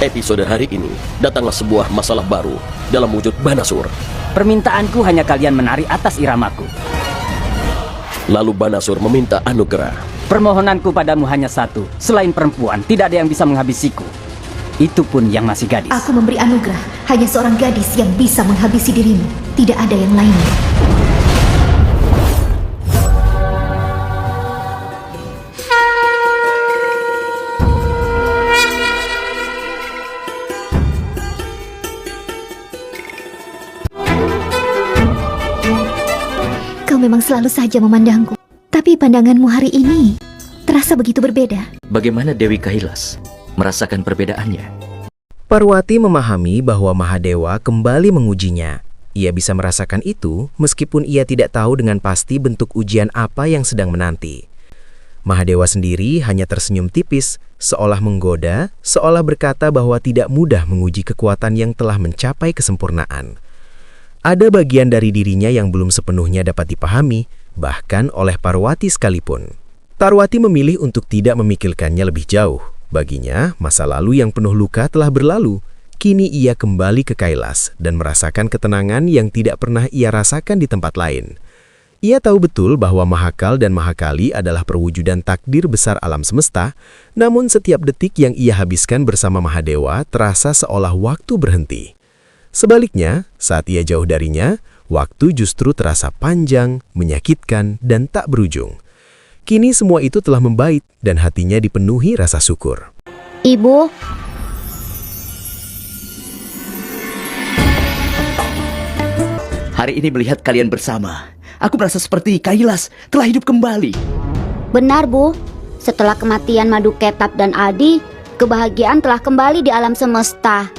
Episode hari ini datanglah sebuah masalah baru dalam wujud Banasur. Permintaanku hanya kalian menari atas iramaku. Lalu Banasur meminta anugerah. Permohonanku padamu hanya satu. Selain perempuan, tidak ada yang bisa menghabisiku. Itu pun yang masih gadis. Aku memberi anugerah. Hanya seorang gadis yang bisa menghabisi dirimu. Tidak ada yang lainnya. Kau memang selalu saja memandangku. Tapi pandanganmu hari ini terasa begitu berbeda. Bagaimana Dewi Kailas merasakan perbedaannya? Parwati memahami bahwa Mahadewa kembali mengujinya. Ia bisa merasakan itu meskipun ia tidak tahu dengan pasti bentuk ujian apa yang sedang menanti. Mahadewa sendiri hanya tersenyum tipis, seolah menggoda, seolah berkata bahwa tidak mudah menguji kekuatan yang telah mencapai kesempurnaan. Ada bagian dari dirinya yang belum sepenuhnya dapat dipahami, bahkan oleh Parwati sekalipun. Parwati memilih untuk tidak memikirkannya lebih jauh. Baginya, masa lalu yang penuh luka telah berlalu. Kini ia kembali ke Kailas dan merasakan ketenangan yang tidak pernah ia rasakan di tempat lain. Ia tahu betul bahwa Mahakal dan Mahakali adalah perwujudan takdir besar alam semesta, namun setiap detik yang ia habiskan bersama Mahadewa terasa seolah waktu berhenti. Sebaliknya, saat ia jauh darinya, waktu justru terasa panjang, menyakitkan, dan tak berujung. Kini semua itu telah membait dan hatinya dipenuhi rasa syukur. Ibu, Hari ini melihat kalian bersama, aku merasa seperti Kailas telah hidup kembali. benar Bu. Setelah kematian Madu Ketap dan Adi, kebahagiaan telah kembali di alam semesta.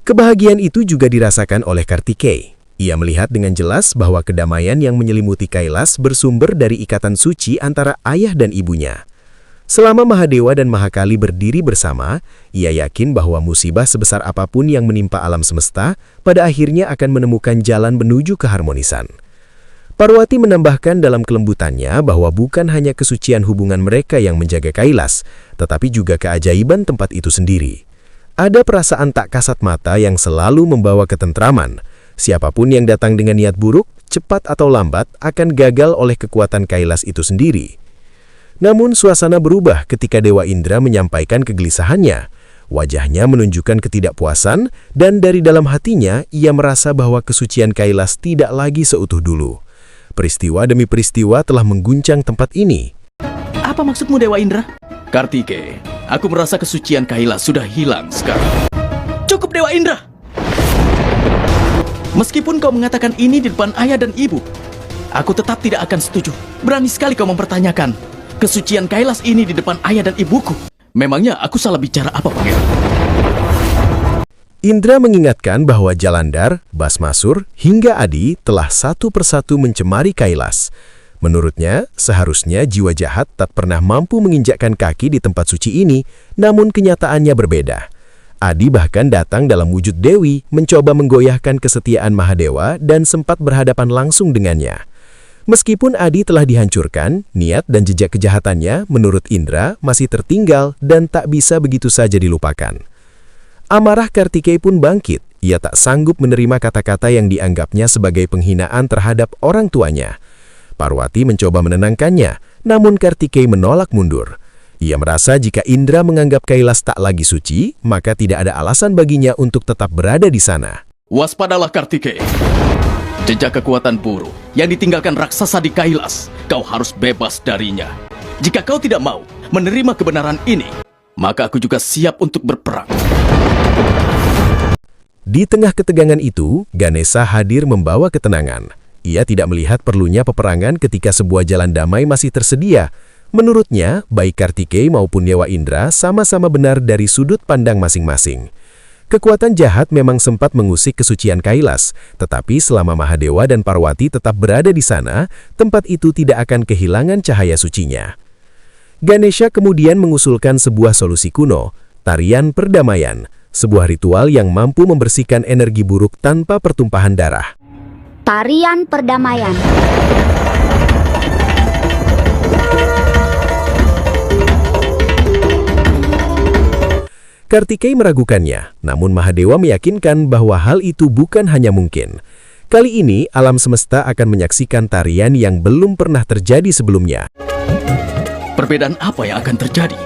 Kebahagiaan itu juga dirasakan oleh Kartikeya. Ia melihat dengan jelas bahwa kedamaian yang menyelimuti Kailas bersumber dari ikatan suci antara ayah dan ibunya. Selama Mahadewa dan Mahakali berdiri bersama, ia yakin bahwa musibah sebesar apapun yang menimpa alam semesta pada akhirnya akan menemukan jalan menuju keharmonisan. Parwati menambahkan dalam kelembutannya bahwa bukan hanya kesucian hubungan mereka yang menjaga Kailas, tetapi juga keajaiban tempat itu sendiri. Ada perasaan tak kasat mata yang selalu membawa ketentraman. Siapapun yang datang dengan niat buruk, cepat atau lambat akan gagal oleh kekuatan Kailas itu sendiri. Namun suasana berubah ketika Dewa Indra menyampaikan kegelisahannya. Wajahnya menunjukkan ketidakpuasan dan dari dalam hatinya ia merasa bahwa kesucian Kailas tidak lagi seutuh dulu. Peristiwa demi peristiwa telah mengguncang tempat ini. Apa maksudmu Dewa Indra? Kartikeya, aku merasa kesucian Kailas sudah hilang sekarang. Cukup Dewa Indra! Meskipun kau mengatakan ini di depan ayah dan ibu, aku tetap tidak akan setuju. Berani sekali kau mempertanyakan kesucian Kailas ini di depan ayah dan ibuku. Memangnya aku salah bicara apa, Pangeran? Indra mengingatkan bahwa Jalandhar, Basmasur, hingga Adi telah satu persatu mencemari Kailas. Menurutnya, seharusnya jiwa jahat tak pernah mampu menginjakkan kaki di tempat suci ini, namun kenyataannya berbeda. Adi bahkan datang dalam wujud Dewi, mencoba menggoyahkan kesetiaan Mahadewa dan sempat berhadapan langsung dengannya. Meskipun Adi telah dihancurkan, niat dan jejak kejahatannya menurut Indra masih tertinggal dan tak bisa begitu saja dilupakan. Amarah Kartikeya pun bangkit. Ia tak sanggup menerima kata-kata yang dianggapnya sebagai penghinaan terhadap orang tuanya. Parwati mencoba menenangkannya, namun Kartikeya menolak mundur. Ia merasa jika Indra menganggap Kailas tak lagi suci, maka tidak ada alasan baginya untuk tetap berada di sana. Waspadalah Kartikeya. Jejak kekuatan buruk yang ditinggalkan raksasa di Kailas, kau harus bebas darinya. Jika kau tidak mau menerima kebenaran ini, maka aku juga siap untuk berperang. Di tengah ketegangan itu, Ganesha hadir membawa ketenangan. Ia tidak melihat perlunya peperangan ketika sebuah jalan damai masih tersedia. Menurutnya, baik Kartikeya maupun Dewa Indra sama-sama benar dari sudut pandang masing-masing. Kekuatan jahat memang sempat mengusik kesucian Kailas, tetapi selama Mahadewa dan Parwati tetap berada di sana, tempat itu tidak akan kehilangan cahaya sucinya. Ganesha kemudian mengusulkan sebuah solusi kuno, tarian perdamaian, sebuah ritual yang mampu membersihkan energi buruk tanpa pertumpahan darah. Tarian perdamaian. Kartikeya meragukannya, namun Mahadewa meyakinkan bahwa hal itu bukan hanya mungkin. Kali ini, alam semesta akan menyaksikan tarian yang belum pernah terjadi sebelumnya. Perbedaan apa yang akan terjadi?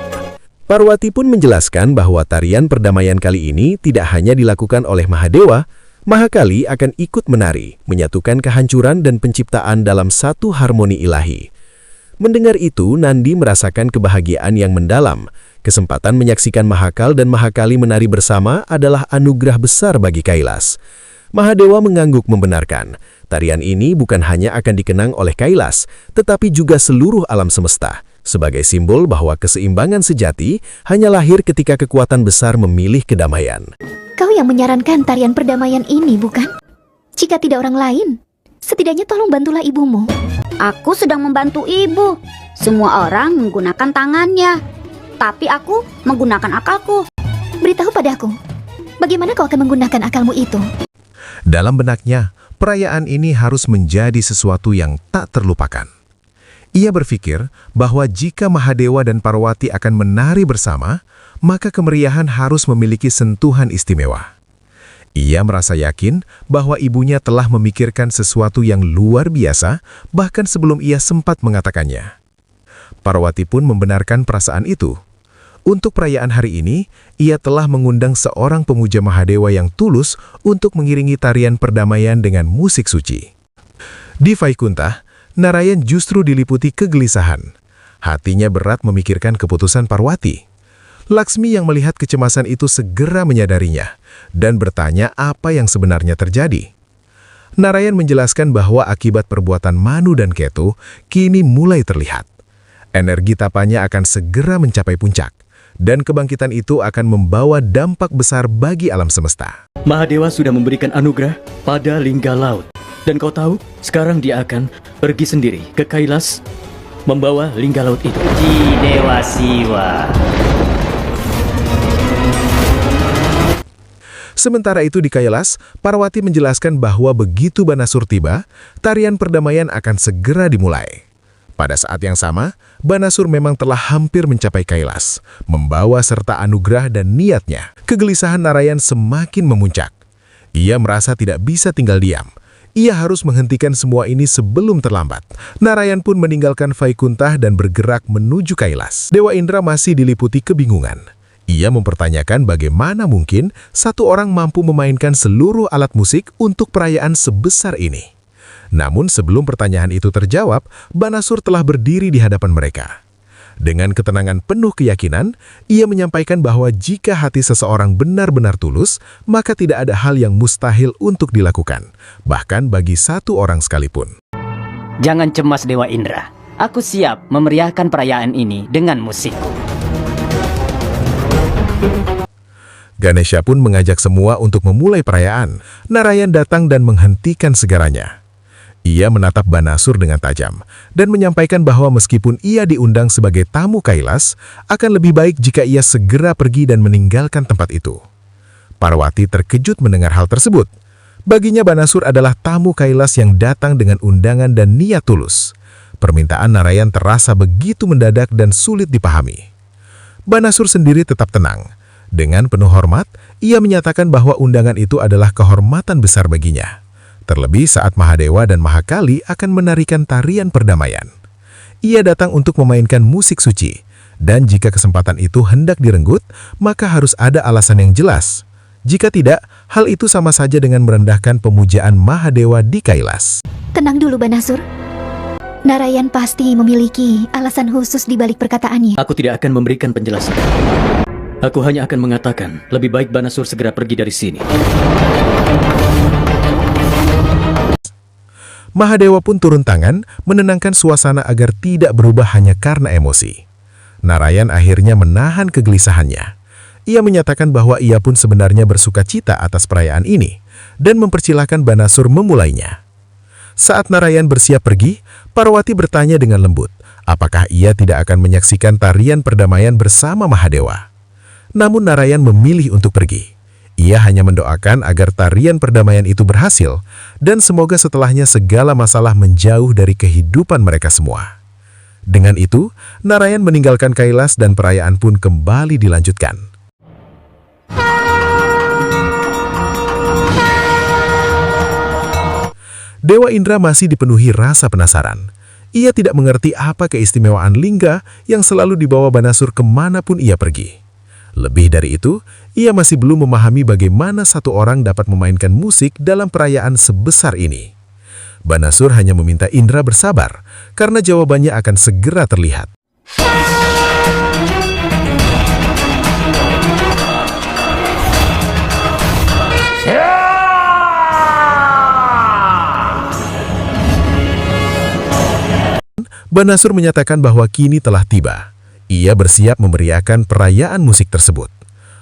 Parwati pun menjelaskan bahwa tarian perdamaian kali ini tidak hanya dilakukan oleh Mahadewa, Mahakali akan ikut menari, menyatukan kehancuran dan penciptaan dalam satu harmoni ilahi. Mendengar itu, Nandi merasakan kebahagiaan yang mendalam. Kesempatan menyaksikan Mahakal dan Mahakali menari bersama adalah anugerah besar bagi Kailas. Mahadewa mengangguk membenarkan, tarian ini bukan hanya akan dikenang oleh Kailas, tetapi juga seluruh alam semesta, sebagai simbol bahwa keseimbangan sejati hanya lahir ketika kekuatan besar memilih kedamaian. Kau yang menyarankan tarian perdamaian ini, bukan? Jika tidak orang lain, setidaknya tolong bantulah ibumu. Aku sedang membantu ibu. Semua orang menggunakan tangannya, tapi aku menggunakan akalku. Beritahu padaku, bagaimana kau akan menggunakan akalmu itu? Dalam benaknya, perayaan ini harus menjadi sesuatu yang tak terlupakan. Ia berpikir bahwa jika Mahadewa dan Parwati akan menari bersama, maka kemeriahan harus memiliki sentuhan istimewa. Ia merasa yakin bahwa ibunya telah memikirkan sesuatu yang luar biasa, bahkan sebelum ia sempat mengatakannya. Parwati pun membenarkan perasaan itu. Untuk perayaan hari ini, ia telah mengundang seorang pemuja Mahadewa yang tulus untuk mengiringi tarian perdamaian dengan musik suci. Di Vaikuntha, Narayan justru diliputi kegelisahan. Hatinya berat memikirkan keputusan Parwati. Laksmi yang melihat kecemasan itu segera menyadarinya dan bertanya apa yang sebenarnya terjadi. Narayan menjelaskan bahwa akibat perbuatan Manu dan Ketu kini mulai terlihat. Energi tapanya akan segera mencapai puncak, dan kebangkitan itu akan membawa dampak besar bagi alam semesta. Mahadewa sudah memberikan anugerah pada Lingga Laut. Dan kau tahu, sekarang dia akan pergi sendiri ke Kailas membawa Lingga Laut itu. Ji Dewa Siwa. Sementara itu di Kailas, Parwati menjelaskan bahwa begitu Banasur tiba, tarian perdamaian akan segera dimulai. Pada saat yang sama, Banasur memang telah hampir mencapai Kailas, membawa serta anugerah dan niatnya. Kegelisahan Narayan semakin memuncak. Ia merasa tidak bisa tinggal diam. Ia harus menghentikan semua ini sebelum terlambat. Narayan pun meninggalkan Vaikuntha dan bergerak menuju Kailas. Dewa Indra masih diliputi kebingungan. Ia mempertanyakan bagaimana mungkin satu orang mampu memainkan seluruh alat musik untuk perayaan sebesar ini. Namun sebelum pertanyaan itu terjawab, Banasur telah berdiri di hadapan mereka. Dengan ketenangan penuh keyakinan, ia menyampaikan bahwa jika hati seseorang benar-benar tulus, maka tidak ada hal yang mustahil untuk dilakukan, bahkan bagi satu orang sekalipun. Jangan cemas Dewa Indra. Aku siap memeriahkan perayaan ini dengan musikku. Ganesha pun mengajak semua untuk memulai perayaan. Narayan datang dan menghentikan segaranya. Ia menatap Banasur dengan tajam dan menyampaikan bahwa meskipun ia diundang sebagai tamu Kailas, akan lebih baik jika ia segera pergi dan meninggalkan tempat itu. Parwati terkejut mendengar hal tersebut. Baginya Banasur adalah tamu Kailas yang datang dengan undangan dan niat tulus. Permintaan Narayan terasa begitu mendadak dan sulit dipahami. Banasur sendiri tetap tenang. Dengan penuh hormat, ia menyatakan bahwa undangan itu adalah kehormatan besar baginya. Terlebih saat Mahadewa dan Mahakali akan menarikan tarian perdamaian. Ia datang untuk memainkan musik suci, dan jika kesempatan itu hendak direnggut, maka harus ada alasan yang jelas. Jika tidak, hal itu sama saja dengan merendahkan pemujaan Mahadewa di Kailas. Tenang dulu, Banasur. Narayan pasti memiliki alasan khusus di balik perkataannya. Aku tidak akan memberikan penjelasan. Aku hanya akan mengatakan, lebih baik Banasur segera pergi dari sini. Mahadewa pun turun tangan, menenangkan suasana agar tidak berubah hanya karena emosi. Narayan akhirnya menahan kegelisahannya. Ia menyatakan bahwa ia pun sebenarnya bersuka cita atas perayaan ini, dan mempersilahkan Banasur memulainya. Saat Narayan bersiap pergi, Parwati bertanya dengan lembut, apakah ia tidak akan menyaksikan tarian perdamaian bersama Mahadewa. Namun Narayan memilih untuk pergi. Ia hanya mendoakan agar tarian perdamaian itu berhasil, dan semoga setelahnya segala masalah menjauh dari kehidupan mereka semua. Dengan itu, Narayan meninggalkan Kailas dan perayaan pun kembali dilanjutkan. Dewa Indra masih dipenuhi rasa penasaran. Ia tidak mengerti apa keistimewaan lingga yang selalu dibawa Banasur kemanapun ia pergi. Lebih dari itu, ia masih belum memahami bagaimana satu orang dapat memainkan musik dalam perayaan sebesar ini. Banasur hanya meminta Indra bersabar, karena jawabannya akan segera terlihat. Banasur menyatakan bahwa kini telah tiba. Ia bersiap memeriahkan perayaan musik tersebut.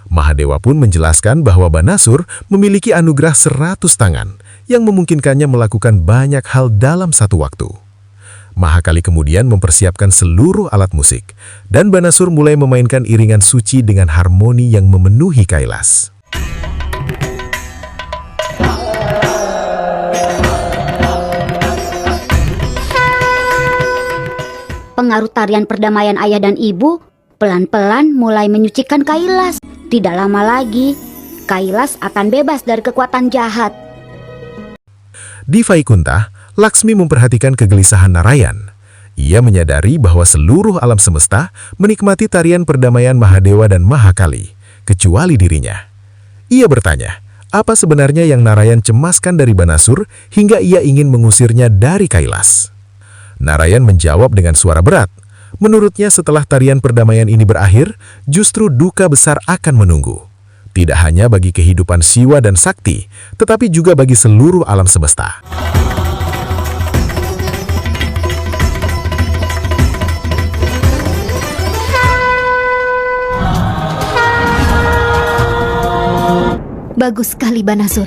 Mahadewa pun menjelaskan bahwa Banasur memiliki anugerah 100 tangan yang memungkinkannya melakukan banyak hal dalam satu waktu. Mahakali kemudian mempersiapkan seluruh alat musik, dan Banasur mulai memainkan iringan suci dengan harmoni yang memenuhi Kailas. Pengaruh tarian perdamaian ayah dan ibu pelan-pelan mulai menyucikan Kailas. Tidak lama lagi, Kailas akan bebas dari kekuatan jahat. Di Vaikunta, Laksmi memperhatikan kegelisahan Narayan. Ia menyadari bahwa seluruh alam semesta menikmati tarian perdamaian Mahadewa dan Mahakali, kecuali dirinya. Ia bertanya, apa sebenarnya yang Narayan cemaskan dari Banasur hingga ia ingin mengusirnya dari Kailas? Narayan menjawab dengan suara berat. Menurutnya setelah tarian perdamaian ini berakhir, justru duka besar akan menunggu. Tidak hanya bagi kehidupan Siwa dan Sakti, tetapi juga bagi seluruh alam semesta. Bagus sekali, Banasur.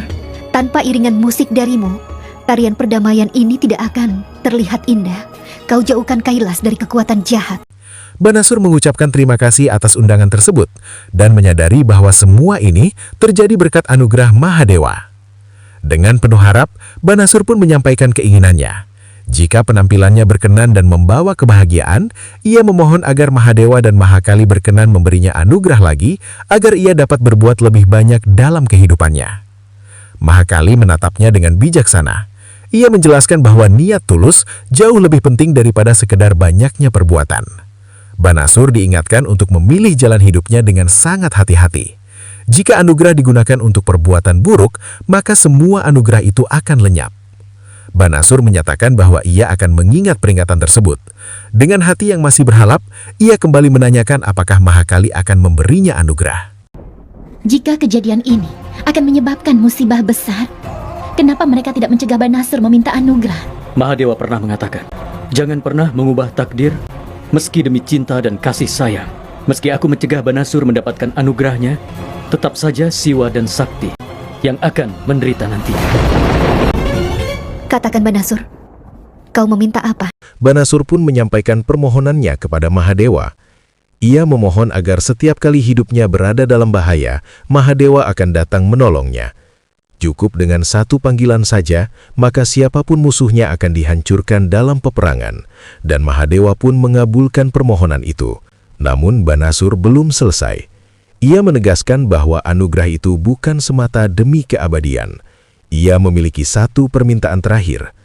Tanpa iringan musik darimu, tarian perdamaian ini tidak akan terlihat indah. Kau jauhkan Kailas dari kekuatan jahat. Banasur mengucapkan terima kasih atas undangan tersebut dan menyadari bahwa semua ini terjadi berkat anugerah Mahadewa. Dengan penuh harap, Banasur pun menyampaikan keinginannya. Jika penampilannya berkenan dan membawa kebahagiaan, ia memohon agar Mahadewa dan Mahakali berkenan memberinya anugerah lagi agar ia dapat berbuat lebih banyak dalam kehidupannya. Mahakali menatapnya dengan bijaksana. Ia menjelaskan bahwa niat tulus jauh lebih penting daripada sekedar banyaknya perbuatan. Banasur diingatkan untuk memilih jalan hidupnya dengan sangat hati-hati. Jika anugerah digunakan untuk perbuatan buruk, maka semua anugerah itu akan lenyap. Banasur menyatakan bahwa ia akan mengingat peringatan tersebut. Dengan hati yang masih berharap, ia kembali menanyakan apakah Mahakali akan memberinya anugerah. Jika kejadian ini akan menyebabkan musibah besar, kenapa mereka tidak mencegah Banasur meminta anugerah? Mahadewa pernah mengatakan, jangan pernah mengubah takdir meski demi cinta dan kasih sayang. Meski aku mencegah Banasur mendapatkan anugerahnya, tetap saja Siwa dan Sakti yang akan menderita nantinya. Katakan, Banasur, kau meminta apa? Banasur pun menyampaikan permohonannya kepada Mahadewa. Ia memohon agar setiap kali hidupnya berada dalam bahaya, Mahadewa akan datang menolongnya. Cukup dengan satu panggilan saja, maka siapapun musuhnya akan dihancurkan dalam peperangan. Dan Mahadewa pun mengabulkan permohonan itu. Namun Banasur belum selesai. Ia menegaskan bahwa anugerah itu bukan semata demi keabadian. Ia memiliki satu permintaan terakhir.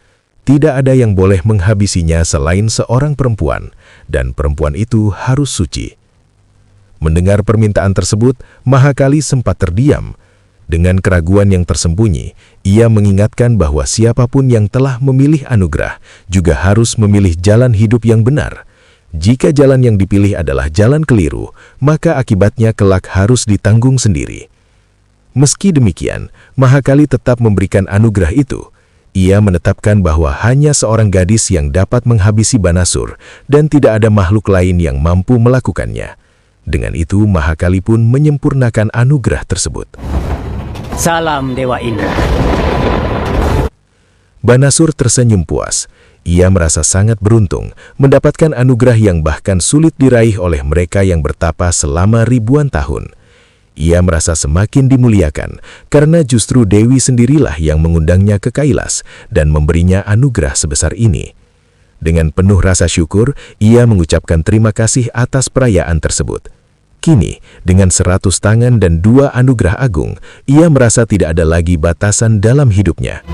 Tidak ada yang boleh menghabisinya selain seorang perempuan, dan perempuan itu harus suci. Mendengar permintaan tersebut, Mahakali sempat terdiam. Dengan keraguan yang tersembunyi, ia mengingatkan bahwa siapapun yang telah memilih anugerah juga harus memilih jalan hidup yang benar. Jika jalan yang dipilih adalah jalan keliru, maka akibatnya kelak harus ditanggung sendiri. Meski demikian, Mahakali tetap memberikan anugerah itu. Ia menetapkan bahwa hanya seorang gadis yang dapat menghabisi Banasur dan tidak ada makhluk lain yang mampu melakukannya. Dengan itu, Mahakali pun menyempurnakan anugerah tersebut. Salam Dewa Indra. Banasur tersenyum puas. Ia merasa sangat beruntung mendapatkan anugerah yang bahkan sulit diraih oleh mereka yang bertapa selama ribuan tahun. Ia merasa semakin dimuliakan karena justru Dewi sendirilah yang mengundangnya ke Kailas dan memberinya anugerah sebesar ini. Dengan penuh rasa syukur, ia mengucapkan terima kasih atas perayaan tersebut. Kini, dengan 100 tangan dan 2 anugerah agung, ia merasa tidak ada lagi batasan dalam hidupnya.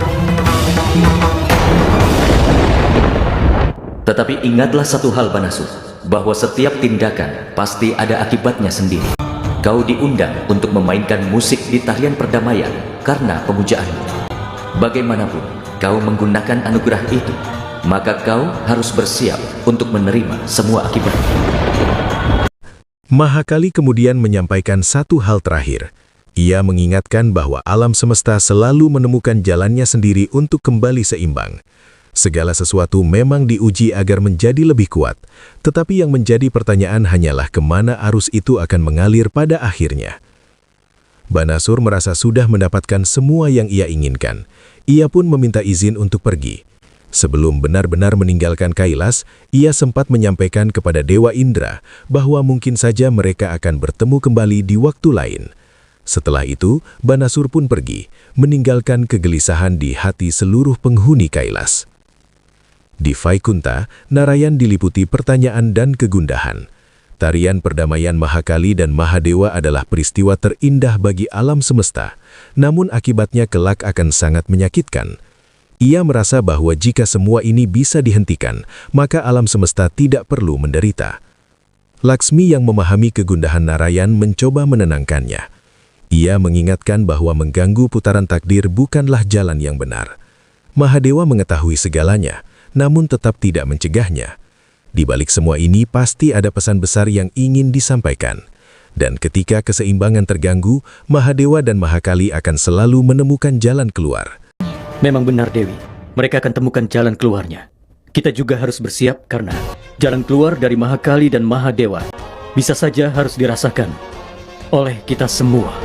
Tetapi ingatlah satu hal Banasur, bahwa setiap tindakan pasti ada akibatnya sendiri. Kau diundang untuk memainkan musik di tarian perdamaian karena pemujaanmu. Bagaimanapun kau menggunakan anugerah itu, maka kau harus bersiap untuk menerima semua akibatnya. Mahakali kemudian menyampaikan satu hal terakhir. Ia mengingatkan bahwa alam semesta selalu menemukan jalannya sendiri untuk kembali seimbang. Segala sesuatu memang diuji agar menjadi lebih kuat, tetapi yang menjadi pertanyaan hanyalah kemana arus itu akan mengalir pada akhirnya. Banasur merasa sudah mendapatkan semua yang ia inginkan. Ia pun meminta izin untuk pergi. Sebelum benar-benar meninggalkan Kailas, ia sempat menyampaikan kepada Dewa Indra bahwa mungkin saja mereka akan bertemu kembali di waktu lain. Setelah itu, Banasur pun pergi, meninggalkan kegelisahan di hati seluruh penghuni Kailas. Di Vaikunta, Narayan diliputi pertanyaan dan kegundahan. Tarian perdamaian Mahakali dan Mahadewa adalah peristiwa terindah bagi alam semesta, namun akibatnya kelak akan sangat menyakitkan. Ia merasa bahwa jika semua ini bisa dihentikan, maka alam semesta tidak perlu menderita. Laksmi yang memahami kegundahan Narayan mencoba menenangkannya. Ia mengingatkan bahwa mengganggu putaran takdir bukanlah jalan yang benar. Mahadewa mengetahui segalanya, namun tetap tidak mencegahnya. Di balik semua ini pasti ada pesan besar yang ingin disampaikan. Dan ketika keseimbangan terganggu, Mahadewa dan Mahakali akan selalu menemukan jalan keluar. Memang benar Dewi, mereka akan temukan jalan keluarnya. Kita juga harus bersiap karena jalan keluar dari Mahakali dan Mahadewa bisa saja harus dirasakan oleh kita semua.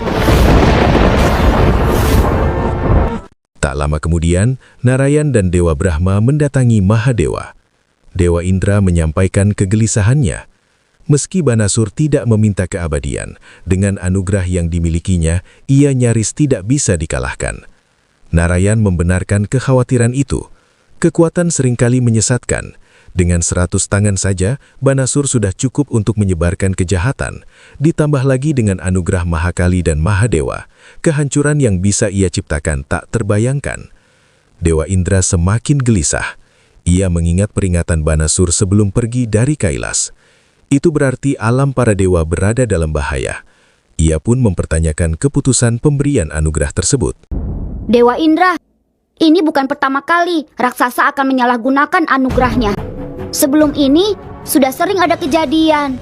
Tak lama kemudian, Narayan dan Dewa Brahma mendatangi Mahadewa. Dewa Indra menyampaikan kegelisahannya. Meski Banasur tidak meminta keabadian, dengan anugerah yang dimilikinya, ia nyaris tidak bisa dikalahkan. Narayan membenarkan kekhawatiran itu. Kekuatan seringkali menyesatkan. Dengan 100 tangan saja, Banasur sudah cukup untuk menyebarkan kejahatan. Ditambah lagi dengan anugerah Mahakali dan Mahadewa, kehancuran yang bisa ia ciptakan tak terbayangkan. Dewa Indra semakin gelisah. Ia mengingat peringatan Banasur sebelum pergi dari Kailas. Itu berarti alam para dewa berada dalam bahaya. Ia pun mempertanyakan keputusan pemberian anugerah tersebut. Dewa Indra, ini bukan pertama kali raksasa akan menyalahgunakan anugerahnya. Sebelum ini, sudah sering ada kejadian.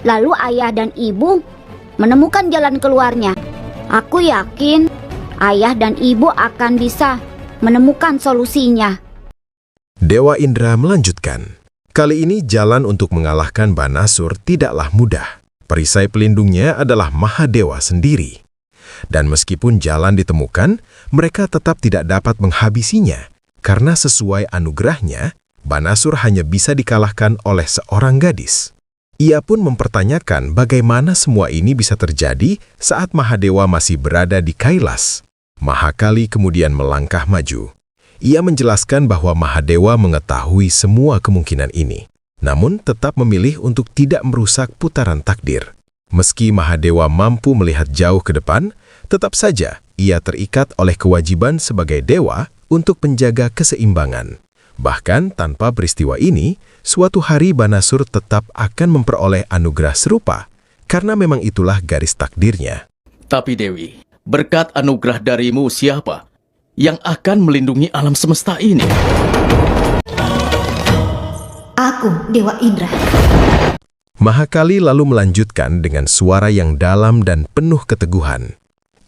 Lalu ayah dan ibu menemukan jalan keluarnya. Aku yakin ayah dan ibu akan bisa menemukan solusinya. Dewa Indra melanjutkan, kali ini jalan untuk mengalahkan Banasur tidaklah mudah. Perisai pelindungnya adalah Mahadewa sendiri. Dan meskipun jalan ditemukan, mereka tetap tidak dapat menghabisinya. Karena sesuai anugerahnya, Banasur hanya bisa dikalahkan oleh seorang gadis. Ia pun mempertanyakan bagaimana semua ini bisa terjadi saat Mahadewa masih berada di Kailas. Mahakali kemudian melangkah maju. Ia menjelaskan bahwa Mahadewa mengetahui semua kemungkinan ini, namun tetap memilih untuk tidak merusak putaran takdir. Meski Mahadewa mampu melihat jauh ke depan, tetap saja ia terikat oleh kewajiban sebagai dewa untuk menjaga keseimbangan. Bahkan tanpa peristiwa ini, suatu hari Banasur tetap akan memperoleh anugerah serupa, karena memang itulah garis takdirnya. Tapi Dewi, berkat anugerah darimu siapa yang akan melindungi alam semesta ini? Aku, Dewa Indra. Mahakali lalu melanjutkan dengan suara yang dalam dan penuh keteguhan.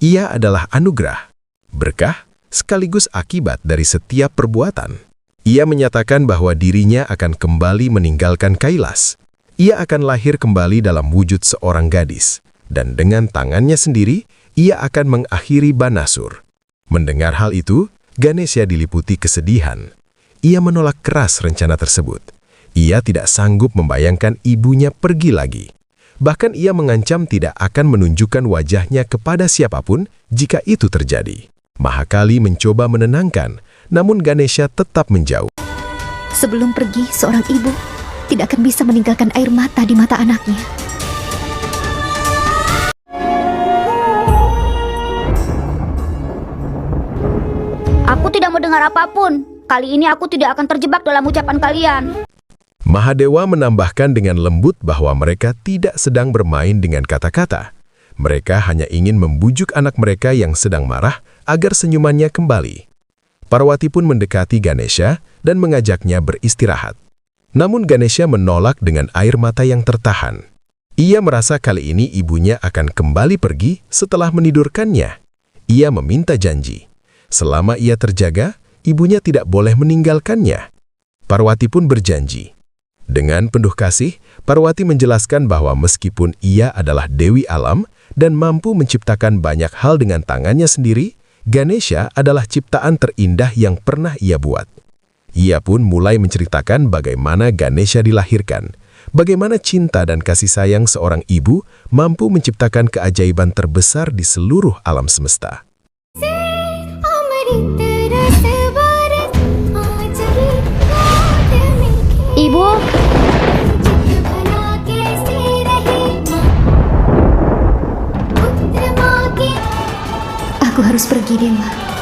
Ia adalah anugerah, berkah, sekaligus akibat dari setiap perbuatan. Ia menyatakan bahwa dirinya akan kembali meninggalkan Kailas. Ia akan lahir kembali dalam wujud seorang gadis. Dan dengan tangannya sendiri, ia akan mengakhiri Banasur. Mendengar hal itu, Ganesha diliputi kesedihan. Ia menolak keras rencana tersebut. Ia tidak sanggup membayangkan ibunya pergi lagi. Bahkan ia mengancam tidak akan menunjukkan wajahnya kepada siapapun jika itu terjadi. Mahakali mencoba menenangkan, namun Ganesha tetap menjauh. Sebelum pergi, seorang ibu tidak akan bisa meninggalkan air mata di mata anaknya. Aku tidak mendengar apapun. Kali ini aku tidak akan terjebak dalam ucapan kalian. Mahadewa menambahkan dengan lembut bahwa mereka tidak sedang bermain dengan kata-kata. Mereka hanya ingin membujuk anak mereka yang sedang marah agar senyumannya kembali. Parwati pun mendekati Ganesha dan mengajaknya beristirahat. Namun Ganesha menolak dengan air mata yang tertahan. Ia merasa kali ini ibunya akan kembali pergi setelah menidurkannya. Ia meminta janji. Selama ia terjaga, ibunya tidak boleh meninggalkannya. Parwati pun berjanji. Dengan penuh kasih, Parwati menjelaskan bahwa meskipun ia adalah Dewi Alam dan mampu menciptakan banyak hal dengan tangannya sendiri, Ganesha adalah ciptaan terindah yang pernah ia buat. Ia pun mulai menceritakan bagaimana Ganesha dilahirkan, bagaimana cinta dan kasih sayang seorang ibu mampu menciptakan keajaiban terbesar di seluruh alam semesta. Ibu, Aku harus pergi, Dewa.